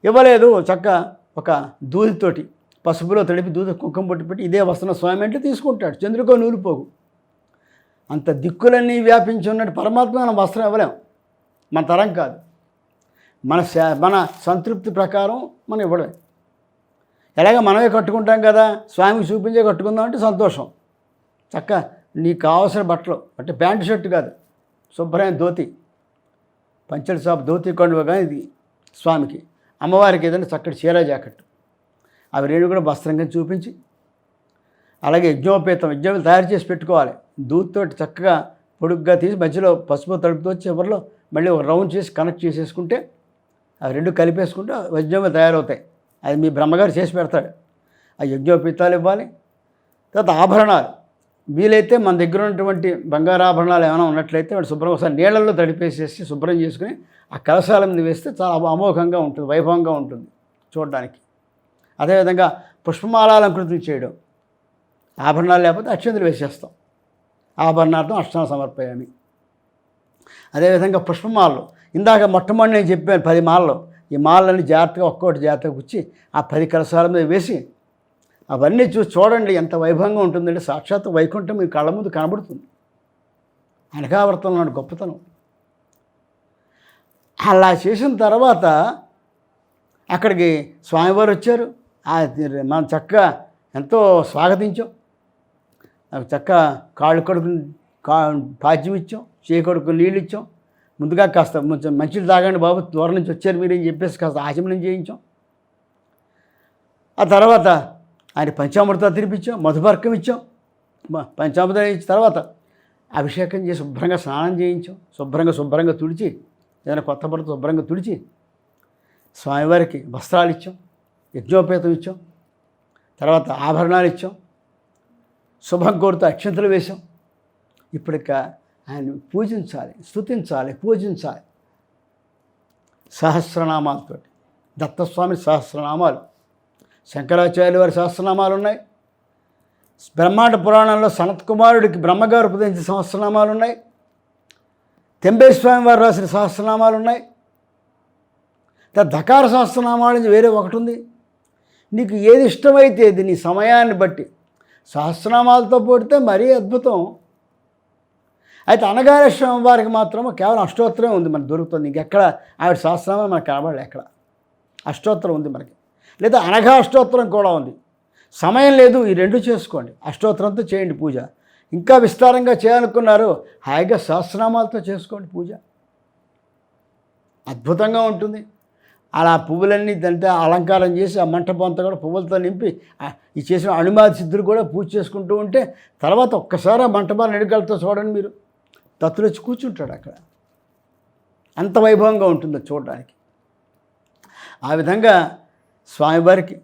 ఇవ్వలేదు చక్కగా ఒక దూదితోటి పసుపులో తడిపి దూది కుంకుమ పొట్టి పెట్టి ఇదే వస్త్రం స్వామి అంటే తీసుకుంటాడు. చంద్రుకో నూలిపోగు. అంత దిక్కులన్నీ వ్యాపించి ఉన్నట్టు పరమాత్మ మనం వస్త్రం ఇవ్వలేం, మన తరం కాదు. మన సంతృప్తి ప్రకారం మనం ఇవ్వడమే. ఎలాగ మనమే కట్టుకుంటాం కదా, స్వామికి చూపించే కట్టుకుందాం అంటే సంతోషం. చక్క నీకు కావాల్సిన బట్టలు అంటే ప్యాంటు షర్టు కాదు, శుభ్రమైన ధోతి, పంచెల షాప్ ధోతి కొండ కానీ ఇది స్వామికి. అమ్మవారికి ఏదైనా చక్కటి చీర జాకెట్ అవి రెండు కూడా వస్త్రంగా చూపించి అలాగే యజ్ఞం తయారు చేసి పెట్టుకోవాలి. దూదితోటి చక్కగా పొడుగ్గా తీసి మధ్యలో పసుపు తడుపుతో చివరిలో మళ్ళీ ఒక రౌండ్ చేసి కనెక్ట్ చేసేసుకుంటే అవి రెండు కలిపేసుకుంటే యజ్ఞోపేతం తయారవుతాయి. అది మీ బ్రహ్మగారు చేసి పెడతాడు. ఆ యజ్ఞోపేతాలు ఇవ్వాలి. తర్వాత ఆభరణాలు వీలైతే మన దగ్గర ఉన్నటువంటి బంగారు ఆభరణాలు ఏమైనా ఉన్నట్లయితే వాడు శుభ్రం ఒకసారి నీళ్ళల్లో తడిపేసేసి శుభ్రం చేసుకుని ఆ కలశాల మీద వేస్తే చాలా అమోఘంగా ఉంటుంది, వైభవంగా ఉంటుంది చూడడానికి. అదేవిధంగా పుష్పమాలాలంకృతం చేయడం, ఆభరణాలు లేకపోతే అక్షంతలు వేసేస్తాం. ఆభరణార్థం అష్టాంగ సమర్పయామి. అదేవిధంగా పుష్పమాలలు ఇందాక మొట్టమొదటి నేను చెప్పాను 10 మాలలు. ఈ మాలలన్నీ జాగ్రత్తగా ఒక్కొక్కటి జాగ్రత్తగా కూర్చి ఆ 10 కలశాల మీద వేసి అవన్నీ చూడండి ఎంత వైభవంగా ఉంటుందంటే సాక్షాత్ వైకుంఠం మీ కళ్ళ ముందు కనబడుతుంది. అనకావర్తంలో ఉన్న గొప్పతనం. అలా చేసిన తర్వాత అక్కడికి స్వామివారు వచ్చారు. మనం చక్కగా ఎంతో స్వాగతించాం. చక్కగా కాళ్ళు కడుకు పాద్యం ఇచ్చాం, చేయి కడుకు నీళ్ళు ఇచ్చాం. ముందుగా కాస్త మంచిలు తాగండి బాబు, దూరం నుంచి వచ్చారు మీరు అని చెప్పేసి కాస్త ఆచమనం చేయించాం. ఆ తర్వాత ఆయన పంచామృతాలు తినిపించాం, మధుపర్కం ఇచ్చాం. పంచామృతాలు ఇచ్చిన తర్వాత అభిషేకం చేసి శుభ్రంగా స్నానం చేయించాం. శుభ్రంగా తుడిచి ఏదైనా కొత్త బట్టతో శుభ్రంగా తుడిచి స్వామివారికి వస్త్రాలు ఇచ్చాం, యజ్ఞోపేతం ఇచ్చాం, తర్వాత ఆభరణాలు ఇచ్చాం, శుభం కోరుతూ అక్షంతలు వేశాం. ఇప్పటిక ఆయన పూజించాలి, స్తుతించాలి, పూజించాలి సహస్రనామాలతో. దత్తస్వామి సహస్రనామాలు, శంకరాచార్యుల వారి సహస్రనామాలు ఉన్నాయి. బ్రహ్మాండ పురాణంలో సనత్ కుమారుడికి బ్రహ్మగారు ఉపదేశించిన సహస్రనామాలు ఉన్నాయి. తెంబేస్వామి వారు రాసిన సహస్రనామాలు ఉన్నాయి. దకార సహస్రనామాలు వేరే ఒకటి ఉంది. నీకు ఏది ఇష్టమైతే ఇది నీ సమయాన్ని బట్టి సహస్రనామాలతో పోడితే మరీ అద్భుతం. అయితే అనగారేశ్వరం వారికి మాత్రం కేవలం అష్టోత్తరం ఉంది మనకు దొరుకుతుంది. ఇంకెక్కడ ఆవిడ సహస్రనామాలు మనకు కనబడలే. ఎక్కడ అష్టోత్తరం ఉంది మనకి, లేదా అనగా అష్టోత్తరం కూడా ఉంది. సమయం లేదు, ఈ రెండు చేసుకోండి. అష్టోత్తరంతో చేయండి పూజ. ఇంకా విస్తారంగా చేయాలనుకున్నారు హాయిగా సహస్రనామాలతో చేసుకోండి పూజ, అద్భుతంగా ఉంటుంది. అలా పువ్వులన్నీ దాంతో అలంకారం చేసి ఆ మంటపం అంతా కూడా పువ్వులతో నింపి ఈ చేసిన అణుమాది సిద్ధులు కూడా పూజ చేసుకుంటూ ఉంటే తర్వాత ఒక్కసారి ఆ మంటపాన్ని ఎడుకలతో చూడండి మీరు, తత్తులు వచ్చి కూర్చుంటాడు అక్కడ. అంత వైభవంగా ఉంటుందో చూడడానికి. ఆ విధంగా స్వామివారికి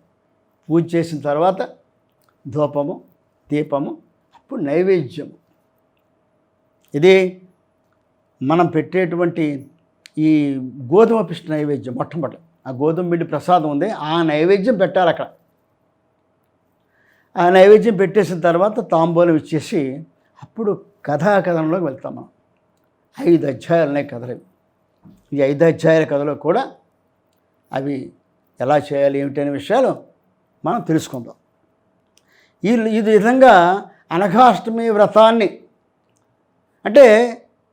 పూజ చేసిన తర్వాత ధూపము, దీపము, అప్పుడు నైవేద్యము. ఇది మనం పెట్టేటువంటి ఈ గోధుమ పిష్ట నైవేద్యం. మొట్టమొదటి ఆ గోధుమ పిండి ప్రసాదం ఉంది, ఆ నైవేద్యం పెట్టాలి అక్కడ. ఆ నైవేద్యం పెట్టేసిన తర్వాత తాంబూలం ఇచ్చేసి అప్పుడు కథాకథనంలోకి వెళ్తాం మనం. 5 అధ్యాయాలు ఉన్నాయి కథలు. ఈ 5 అధ్యాయాల కథలో కూడా అవి ఎలా చేయాలి ఏమిటనే విషయాలు మనం తెలుసుకుందాం. ఈ విధంగా అనఘాష్టమి వ్రతాన్ని అంటే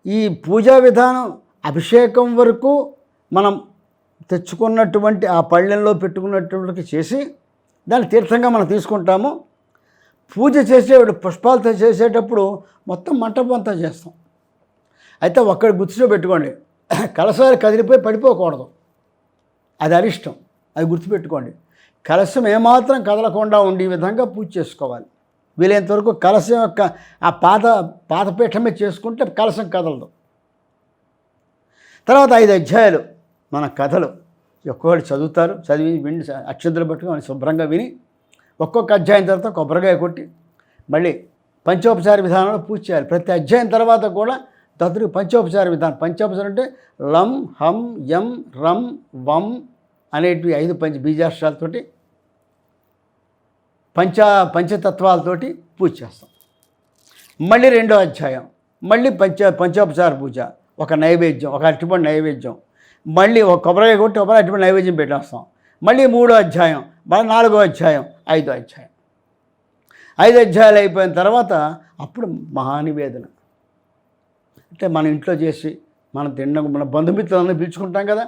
ఈ పూజా విధానం అభిషేకం వరకు మనం తెచ్చుకున్నటువంటి ఆ పళ్ళెంలో పెట్టుకున్నటువంటి చేసి దాన్ని తీర్థంగా మనం తీసుకుంటాము. పూజ చేసేటప్పుడు పుష్పాలతో చేసేటప్పుడు మొత్తం మంటపం అంతా చేస్తాం. అయితే ఒక్కడి గుర్తులో పెట్టుకోండి, కలశాలు కదిలిపోయి పడిపోకూడదు, అది అరిష్టం, అది గుర్తుపెట్టుకోండి. కలశం ఏమాత్రం కదలకుండా ఉండే విధంగా పూజ చేసుకోవాలి. వీలైనంతవరకు కలశం యొక్క ఆ పాతపీఠమే చేసుకుంటే కలశం కదలదు. తర్వాత 5 అధ్యాయాలు మన కథలు ఒక్కొక్కటి చదువుతారు, చదివి విని అక్షంతలు పట్టుకొని శుభ్రంగా విని ఒక్కొక్క అధ్యాయం తర్వాత కొబ్బరికాయ కొట్టి మళ్ళీ పంచోపచార విధానంలో పూజ చేయాలి. ప్రతి అధ్యాయం తర్వాత కూడా దత్తుడికి పంచోపచార విధానం. పంచోపచారం అంటే లం, హం, యం, రం, వం అనేటివి 5 బీజాక్షరాలతోటి పంచతత్వాలతోటి పూజ చేస్తాం. మళ్ళీ 2వ అధ్యాయం మళ్ళీ పంచోపచార పూజ, ఒక నైవేద్యం, ఒక అరటిపండు నైవేద్యం, మళ్ళీ ఒక కొబ్బరికాయ కొట్టి అరటిపండు నైవేద్యం పెట్టేస్తాం. మళ్ళీ 3వ అధ్యాయం, మళ్ళీ 4వ అధ్యాయం, 5వ అధ్యాయం. 5 అధ్యాయాలు అయిపోయిన తర్వాత అప్పుడు మహానివేదన. అంటే మన ఇంట్లో చేసి మనం తిన్న మన బంధుమిత్రులందరూ పిలుచుకుంటాం కదా,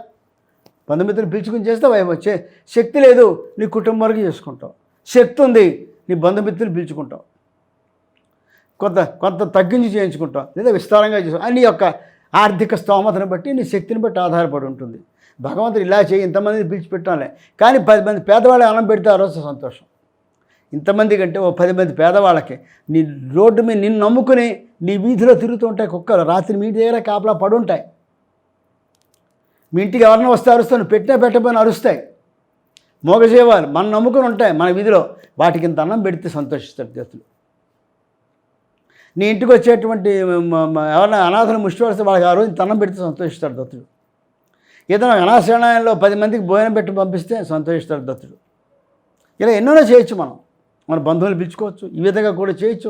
బంధుమిత్రులు పిలుచుకుని చేస్తే వచ్చే శక్తి లేదు నీ కుటుంబం వరకు చేసుకుంటావు, శక్తి ఉంది నీ బంధుమిత్రులు పిలుచుకుంటావు, కొంత తగ్గించి చేయించుకుంటావు, లేదా విస్తారంగా చేసుకుంటావు. నీ యొక్క ఆర్థిక స్తోమతను బట్టి నీ శక్తిని బట్టి ఆధారపడి ఉంటుంది. భగవంతుడు ఇలా చేయి, ఇంతమందిని పిలిచిపెట్టాలి, కానీ 10 మంది పేదవాళ్ళకి అన్నం పెడితే ఆ రోజు సంతోషం. ఇంతమంది కంటే ఓ 10 మంది పేదవాళ్ళకి నీ రోడ్డు మీద నిన్ను నమ్ముకుని నీ వీధిలో తిరుగుతుంటాయి కుక్కలు, రాత్రి మీ దగ్గర కాపలా పడుంటాయి. మీ ఇంటికి ఎవరిని వస్తే అరుస్తాను, పెట్టకపోయినా అరుస్తాయి. మోగజీవాలు మనం నమ్ముకుని ఉంటాయి మన వీధిలో, వాటికి ఇంత అన్నం పెడితే సంతోషిస్తారు దేవతలు. నీ ఇంటికి వచ్చేటువంటి ఎవరైనా అనాథలు ముష్టి వస్తే వాళ్ళకి ఆ రోజు ఇంత అన్నం పెడితే సంతోషిస్తారు దత్తుడు. ఏదైనా అనాశరణాయంలో 10 మందికి భోజనం పెట్టి పంపిస్తే సంతోషిస్తారు దత్తుడు. ఇలా ఎన్నో చేయొచ్చు, మన బంధువులు పిలుచుకోవచ్చు, ఈ విధంగా కూడా చేయొచ్చు.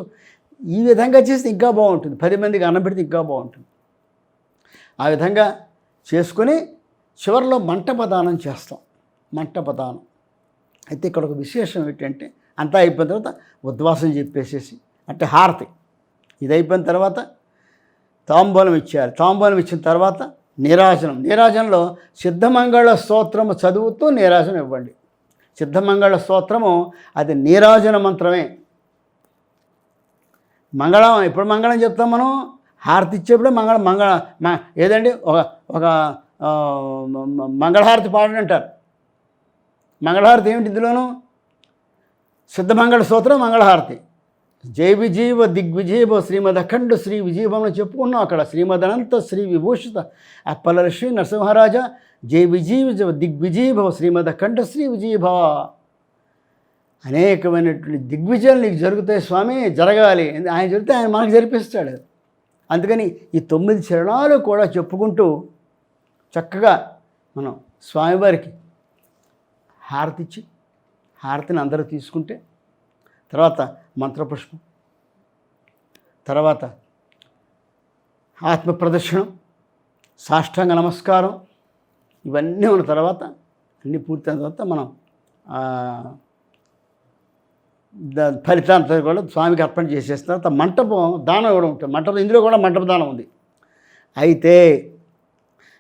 ఈ విధంగా చేస్తే ఇంకా బాగుంటుంది, 10 మందికి అన్నం పెడితే ఇంకా బాగుంటుంది. ఆ విధంగా చేసుకొని చివరిలో మంటపదానం చేస్తాం. మంటపదానం అయితే ఇక్కడ ఒక విశేషం ఏంటంటే, అంతా అయిపోయిన తర్వాత ఉద్వాసం చెప్పేసేసి అంటే హారతి, ఇది అయిపోయిన తర్వాత తాంబూలం ఇచ్చారు. తాంబూలం ఇచ్చిన తర్వాత నీరాజనం. నీరాజనంలో సిద్ధమంగళ స్తోత్రము చదువుతూ నీరాజనం ఇవ్వండి. సిద్ధమంగళ స్తోత్రము అది నీరాజన మంత్రమే. మంగళం ఎప్పుడు మంగళం చెప్తాం మనం, హారతి ఇచ్చేప్పుడే ఏదండి ఒక మంగళహారతి పాడండి అంటారు. మంగళహారతి ఏమిటి ఇందులోనూ? సిద్ధమంగళ స్తోత్రం మంగళహారతి. జై విజీవ దిగ్విజీవ శ్రీమద్ అఖండ శ్రీ విజీవం అని చెప్పుకున్నాం. అక్కడ శ్రీమద్ అనంత శ్రీ విభూషిత అప్పల శ్రీ నరసింహరాజా జై విజీవ దిగ్విజీభవ శ్రీమద్ అఖండ శ్రీ విజయభవ. అనేకమైనటువంటి దిగ్విజయాలు నీకు జరుగుతాయి స్వామి, జరగాలి. ఆయన జరిగితే ఆయన మనకు జరిపిస్తాడు. అందుకని ఈ 9 చరణాలు కూడా చెప్పుకుంటూ చక్కగా మనం స్వామివారికి హారతిచ్చి, హారతిని అందరూ తీసుకుంటే తర్వాత మంత్రపుష్పం, తర్వాత ఆత్మ ప్రదర్శనం, సాష్టాంగ నమస్కారం, ఇవన్నీ ఉన్న తర్వాత అన్నీ పూర్తయిన తర్వాత మనం ఫలితాంతా కూడా స్వామికి అర్పణ చేసేసిన తర్వాత మంటపం దానం ఇవ్వడం ఉంటుంది. మంటపం ఇందులో కూడా మంటప దానం ఉంది. అయితే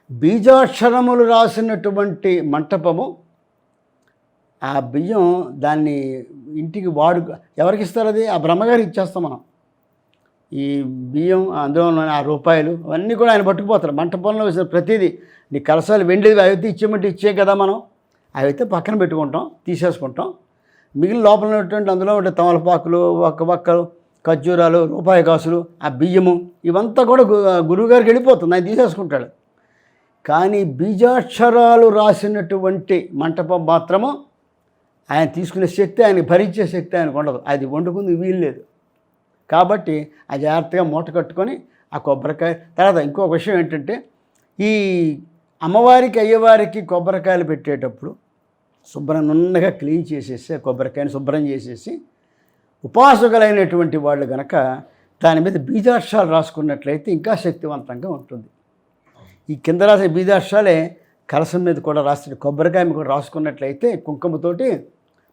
బీజాక్షరములు రాసినటువంటి మంటపము, ఆ బియ్యం దాన్ని ఇంటికి ఎవరికి ఇస్తారు? అది ఆ బ్రహ్మగారికి ఇచ్చేస్తాం మనం. ఈ బియ్యం అందులో ఆ రూపాయలు అవన్నీ కూడా ఆయన పట్టుకుపోతారు. మంటపంలో వేసిన ప్రతిదీ నీ కలసాలు వెండివి అయితే ఇచ్చేయమంటే ఇచ్చే కదా మనం, అవైతే పక్కన పెట్టుకుంటాం, తీసేసుకుంటాం. మిగిలిన లోపల ఉన్నటువంటి అందులో ఉండే తమలపాకులు, వక్కలు, ఖర్జూరాలు, రూపాయి కాసులు, ఆ బియ్యము ఇవంతా కూడా గురువుగారికి వెళ్ళిపోతుంది, ఆయన తీసేసుకుంటాడు. కానీ బీజాక్షరాలు రాసినటువంటి మంటపం మాత్రము ఆయన తీసుకునే శక్తి, ఆయన భరించే శక్తి ఆయనకు ఉండదు. అది వండుకుంది వీల్లేదు. కాబట్టి ఆ జాగ్రత్తగా మూట కట్టుకొని ఆ కొబ్బరికాయ తర్వాత ఇంకో విషయం ఏంటంటే, ఈ అమ్మవారికి అయ్యవారికి కొబ్బరికాయలు పెట్టేటప్పుడు శుభ్రం నున్నగా క్లీన్ చేసేసి కొబ్బరికాయని శుభ్రం చేసేసి ఉపాసకులైనటువంటి వాళ్ళు కనుక దాని మీద బీజాక్షరాలు రాసుకున్నట్లయితే ఇంకా శక్తివంతంగా ఉంటుంది. ఈ కింద రాసే బీజాక్షరాలే కలసం మీద కూడా రాసి కొబ్బరికాయ మీద కూడా రాసుకున్నట్లయితే కుంకుమతోటి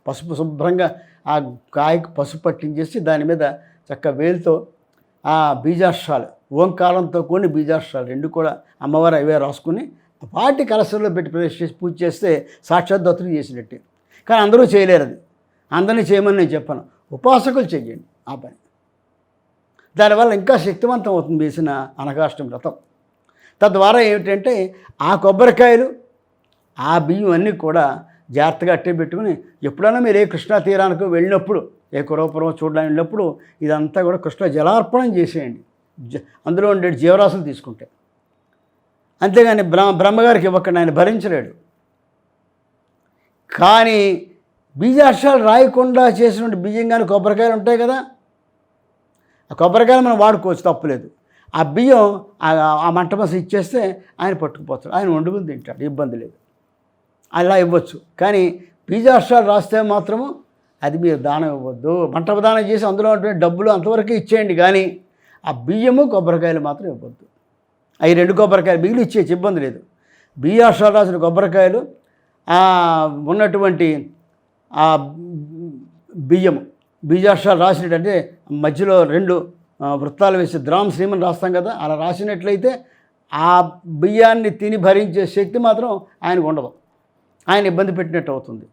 పసుపు శుభ్రంగా ఆ కాయకు పసుపు పట్టించేసి దాని మీద చక్క వేలుతో ఆ బీజాక్షరాలు ఓంకారంతో కూడిన బీజాక్షరాలు రెండు కూడా అమ్మవారు అవే రాసుకుని వాటి కలశంలో పెట్టి ప్రవేశ చేసి పూజ చేస్తే సాక్షాత్ దత్తుడు చేసినట్టే. కానీ అందరూ చేయలేరు అది. అందరినీ చేయమని నేను చెప్పను, ఉపాసకులు చెయ్యండి ఆ పని. దానివల్ల ఇంకా శక్తివంతం అవుతుంది వేసిన అనఘాష్టమి వ్రతం. తద్వారా ఏమిటంటే ఆ కొబ్బరికాయలు ఆ బియ్యం అన్నీ కూడా జాగ్రత్తగా అట్టే పెట్టుకుని ఎప్పుడైనా మీరు ఏ కృష్ణా తీరానికి వెళ్ళినప్పుడు, ఏ కురవపురం చూడడానికి వెళ్ళినప్పుడు ఇదంతా కూడా కృష్ణ జలార్పణం చేసేయండి. అందులో ఉండే జీవరాశులు తీసుకుంటే. అంతేగాని బ్రహ్మగారికి ఇవ్వకండి, ఆయన భరించలేడు. కానీ బీజాక్షరాలు రాయకుండా చేసినటువంటి బియ్యం కానీ కొబ్బరికాయలు ఉంటాయి కదా, ఆ కొబ్బరికాయలు మనం వాడుకోవచ్చు, తప్పులేదు. ఆ బియ్యం ఆ మంట మస ఇచ్చేస్తే ఆయన పట్టుకుపోతాడు, ఆయన వండుకుని తింటాడు, ఇబ్బంది లేదు. అలా ఇవ్వచ్చు. కానీ బీజాక్షరాలు రాస్తే మాత్రము అది మీరు దానం ఇవ్వద్దు. మంటపదానం చేసి అందులో ఉన్నటువంటి డబ్బులు అంతవరకు ఇచ్చేయండి, కానీ ఆ బియ్యము కొబ్బరికాయలు మాత్రం ఇవ్వద్దు. అవి 2 కొబ్బరికాయలు బియ్యలు ఇచ్చేయచ్చు, ఇబ్బంది లేదు. బీజాక్షరాలు రాసిన కొబ్బరికాయలు ఉన్నటువంటి ఆ బియ్యము బీజాక్షరాలు రాసినట్టంటే మధ్యలో 2 వృత్తాలు వేసి ద్రామ్ శ్రీమని రాస్తాం కదా, అలా రాసినట్లయితే ఆ బియ్యాన్ని తిని భరించే శక్తి మాత్రం ఆయనకు ఉండదు. ఆయన ఇబ్బంది పెట్టినట్టు అవుతుంది.